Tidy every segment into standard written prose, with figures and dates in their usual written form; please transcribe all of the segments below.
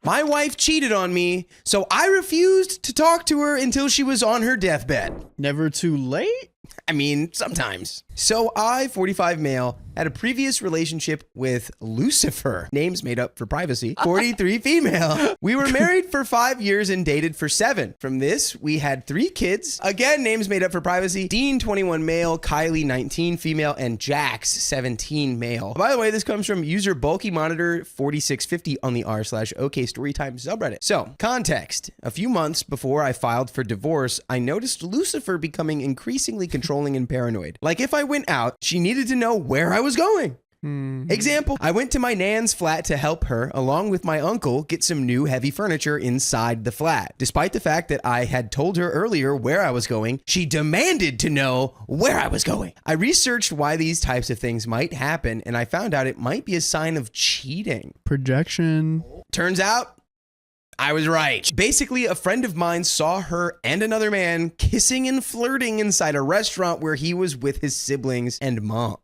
My wife cheated on me, so I refused to talk to her until she was on her deathbed. Never too late? I mean, sometimes. So I, 45 male, had a previous relationship with Lucifer, names made up for privacy, 43 female. We were married for 5 years and dated for 7. From this, we had 3 kids. Again, names made up for privacy. Dean, 21 male, Kylie, 19 female, and Jax, 17 male. By the way, this comes from user Bulky Monitor 4650 on the r/OKstorytime subreddit. So, context. A few months before I filed for divorce, I noticed Lucifer becoming increasingly controlling and paranoid. Like if I went out, she needed to know where I was going. Example, I went to my nan's flat to help her, along with my uncle, get some new heavy furniture inside the flat. Despite the fact that I had told her earlier where I was going, she demanded to know where I was going. I researched why these types of things might happen, and I found out it might be a sign of cheating. Projection. Turns out, I was right. Basically, a friend of mine saw her and another man kissing and flirting inside a restaurant where he was with his siblings and mom.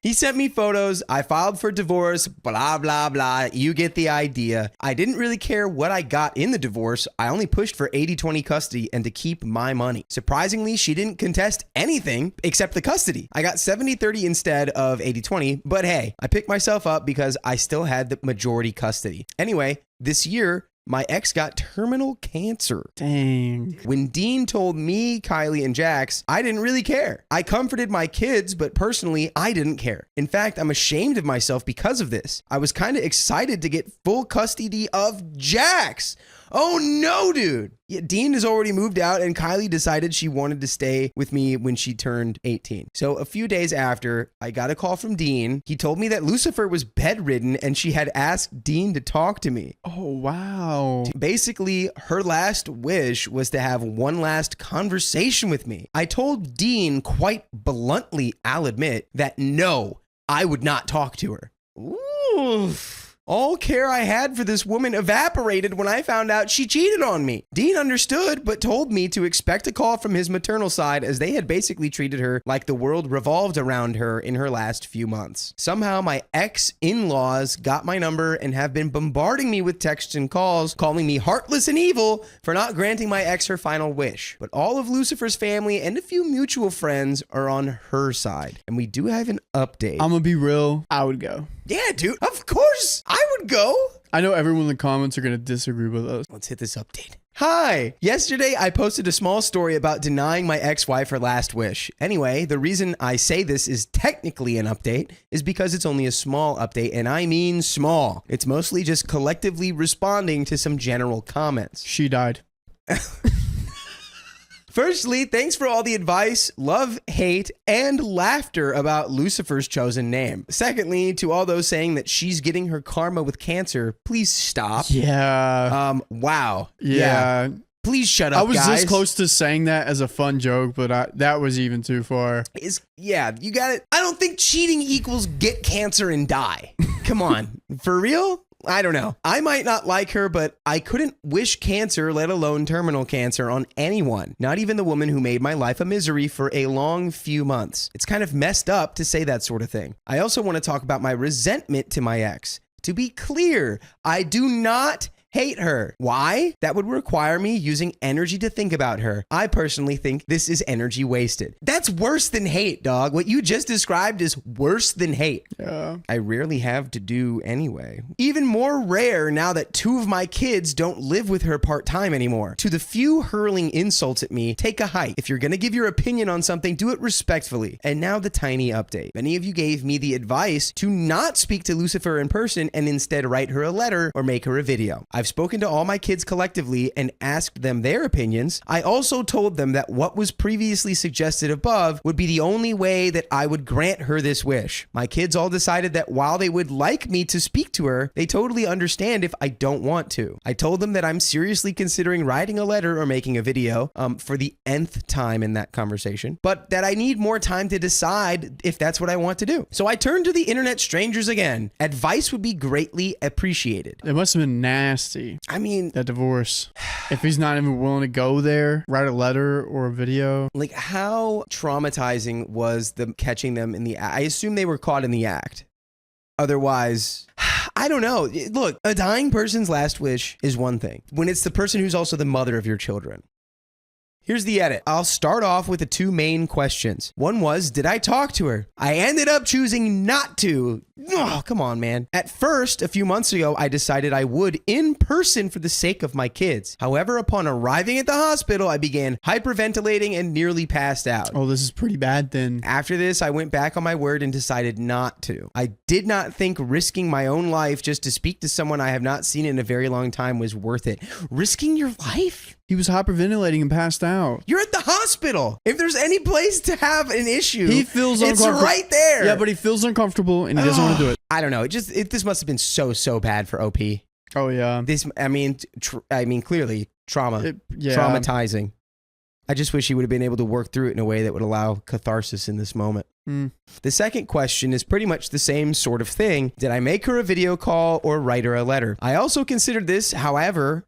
He sent me photos. I filed for divorce, blah, blah, blah. You get the idea. I didn't really care what I got in the divorce. I only pushed for 80-20 custody and to keep my money. Surprisingly, she didn't contest anything except the custody. I got 70-30 instead of 80-20, but hey, I picked myself up because I still had the majority custody. Anyway, this year, my ex got terminal cancer. Dang. When Dean told me, Kylie, and Jax, I didn't really care. I comforted my kids, but personally, I didn't care. In fact, I'm ashamed of myself because of this. I was kind of excited to get full custody of Jax. Oh no, dude. Yeah, Dean has already moved out and Kylie decided she wanted to stay with me when she turned 18. So a few days after, I got a call from Dean. He told me that Lucifer was bedridden and she had asked Dean to talk to me. Oh, wow. Basically, her last wish was to have one last conversation with me. I told Dean quite bluntly, I'll admit, that no, I would not talk to her. Oof. All care I had for this woman evaporated when I found out she cheated on me. Dean understood, but told me to expect a call from his maternal side as they had basically treated her like the world revolved around her in her last few months. Somehow my ex-in-laws got my number and have been bombarding me with texts and calls, calling me heartless and evil for not granting my ex her final wish. But all of Lucifer's family and a few mutual friends are on her side. And we do have an update. I'm gonna be real. I would go. Yeah, dude. Of course. I would go. I know everyone in the comments are going to disagree with us. Let's hit this update. Hi. Yesterday, I posted a small story about denying my ex-wife her last wish. Anyway, the reason I say this is technically an update is because it's only a small update, and I mean small. It's mostly just collectively responding to some general comments. She died. Firstly, thanks for all the advice, love, hate, and laughter about Lucifer's chosen name. Secondly, to all those saying that she's getting her karma with cancer, please stop. Yeah. Wow. Yeah. Please shut up, I was guys. this close to saying that as a fun joke, but that was even too far. Yeah, you got it. I don't think cheating equals get cancer and die. Come on. For real? I don't know. I might not like her, but I couldn't wish cancer, let alone terminal cancer, on anyone. Not even the woman who made my life a misery for a long few months. It's kind of messed up to say that sort of thing. I also want to talk about my resentment to my ex. To be clear, I do not hate her. Why? That would require me using energy to think about her. I personally think this is energy wasted. That's worse than hate, dog. What you just described is worse than hate. Yeah. I rarely have to do anyway. Even more rare now that 2 of my kids don't live with her part-time anymore. To the few hurling insults at me, take a hike. If you're gonna give your opinion on something, do it respectfully. And now the tiny update. Many of you gave me the advice to not speak to Lucifer in person and instead write her a letter or make her a video. I've spoken to all my kids collectively and asked them their opinions. I also told them that what was previously suggested above would be the only way that I would grant her this wish. My kids all decided that while they would like me to speak to her, they totally understand if I don't want to. I told them that I'm seriously considering writing a letter or making a video for the nth time in that conversation, but that I need more time to decide if that's what I want to do. So I turned to the internet strangers again. Advice would be greatly appreciated. It must have been nasty. I mean, that divorce. If he's not even willing to go there, write a letter or a video. Like, how traumatizing was the catching them in the act? I assume they were caught in the act. Otherwise, I I don't know. Look, a dying person's last wish is one thing. When it's the person who's also the mother of your children. Here's the edit. I'll start off with the two main questions. One was, did I talk to her? I ended up choosing not to. Oh, come on, man. At first, a few months ago, I decided I would in person for the sake of my kids. However, upon arriving at the hospital, I began hyperventilating and nearly passed out. Oh, this is pretty bad then. After this, I went back on my word and decided not to. I did not think risking my own life just to speak to someone I have not seen in a very long time was worth it. Risking your life? He was hyperventilating and passed out. You're at the hospital. If there's any place to have an issue, He feels uncomfortable. It's right there. Yeah, but he feels uncomfortable and he doesn't want to do it. I don't know. This must have been so bad for OP. Oh yeah. Clearly trauma, traumatizing. I just wish he would have been able to work through it in a way that would allow catharsis in this moment. The second question is pretty much the same sort of thing. Did I make her a video call or write her a letter? I also considered this. However,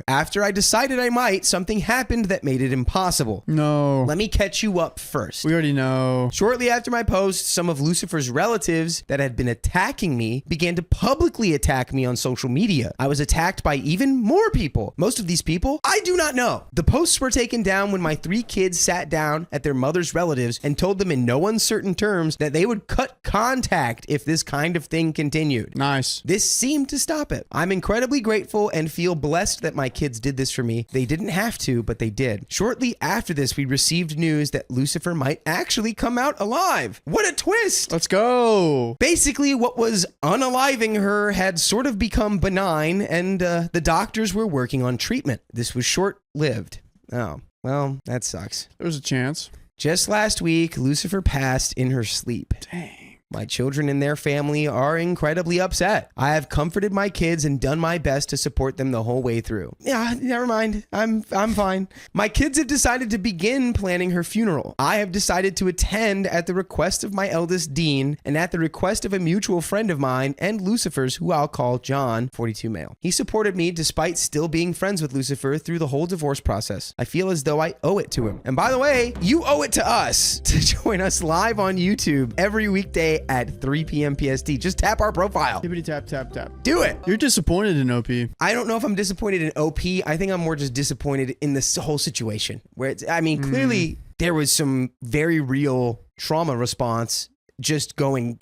after I decided I might, something happened that made it impossible. No. Let me catch you up first. We already know. Shortly after my post, some of Lucifer's relatives that had been attacking me began to publicly attack me on social media. I was attacked by even more people. Most of these people I do not know. The posts were taken down when my 3 kids sat down at their mother's relatives and told them in no uncertain terms that they would cut contact if this kind of thing continued. Nice. This seemed to stop it. I'm incredibly grateful and feel blessed that my kids did this for me. They didn't have to, but they did. Shortly after this, we received news that Lucifer might actually come out alive. What a twist! Let's go. Basically, what was unaliving her had sort of become benign, and the doctors were working on treatment. This was short-lived. Oh, well, that sucks. There was a chance. Just last week, Lucifer passed in her sleep. Dang. My children and their family are incredibly upset. I have comforted my kids and done my best to support them the whole way through. Yeah, never mind. I'm fine. My kids have decided to begin planning her funeral. I have decided to attend at the request of my eldest, Dean, and at the request of a mutual friend of mine and Lucifer's, who I'll call John, 42 male. He supported me despite still being friends with Lucifer through the whole divorce process. I feel as though I owe it to him. And by the way, you owe it to us to join us live on YouTube every weekday at 3 p.m. PST. Just tap our profile. Tippity tap, tap, tap. Do it. You're disappointed in OP. I don't know if I'm disappointed in OP. I think I'm more just disappointed in this whole situation where it's, clearly there was some very real trauma response just going,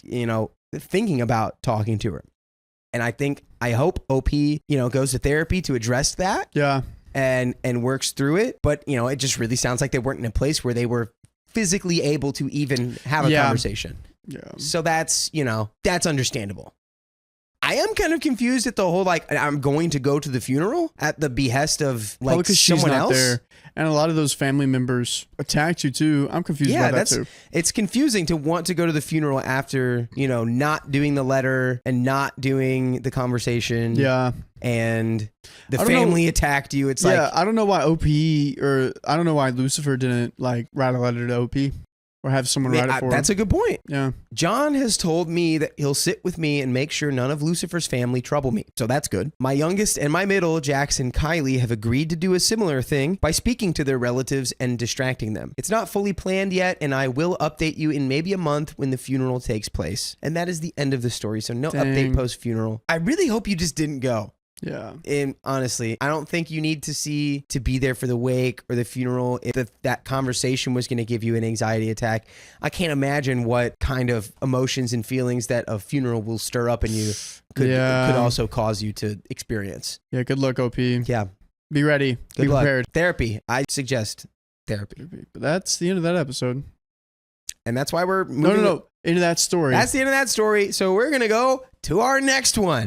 thinking about talking to her. And I hope OP, goes to therapy to address that. Yeah. And works through it. But, it just really sounds like they weren't in a place where they were physically able to even have a conversation. Yeah. So that's understandable. I am kind of confused at the whole, I'm going to go to the funeral at the behest of someone else. There. And a lot of those family members attacked you too. I'm confused about that too. It's confusing to want to go to the funeral after, not doing the letter and not doing the conversation. Yeah. And the family attacked you. It's I don't know why I don't know why Lucifer didn't write a letter to OP. Or have someone write it for him. That's a good point. Yeah. John has told me that he'll sit with me and make sure none of Lucifer's family trouble me. So that's good. My youngest and my middle, Jax and Kylie, have agreed to do a similar thing by speaking to their relatives and distracting them. It's not fully planned yet, and I will update you in maybe a month when the funeral takes place. And that is the end of the story. So no update post-funeral. I really hope you just didn't go. Yeah. And honestly, I don't think you need to be there for the wake or the funeral. If that conversation was going to give you an anxiety attack, I can't imagine what kind of emotions and feelings that a funeral will stir up in you could also cause you to experience. Yeah. Good luck, OP. Yeah. Be ready. Be prepared. Therapy. I suggest therapy. But that's the end of that episode. And that's why we're moving. No. Into that story. That's the end of that story. So we're going to go to our next one.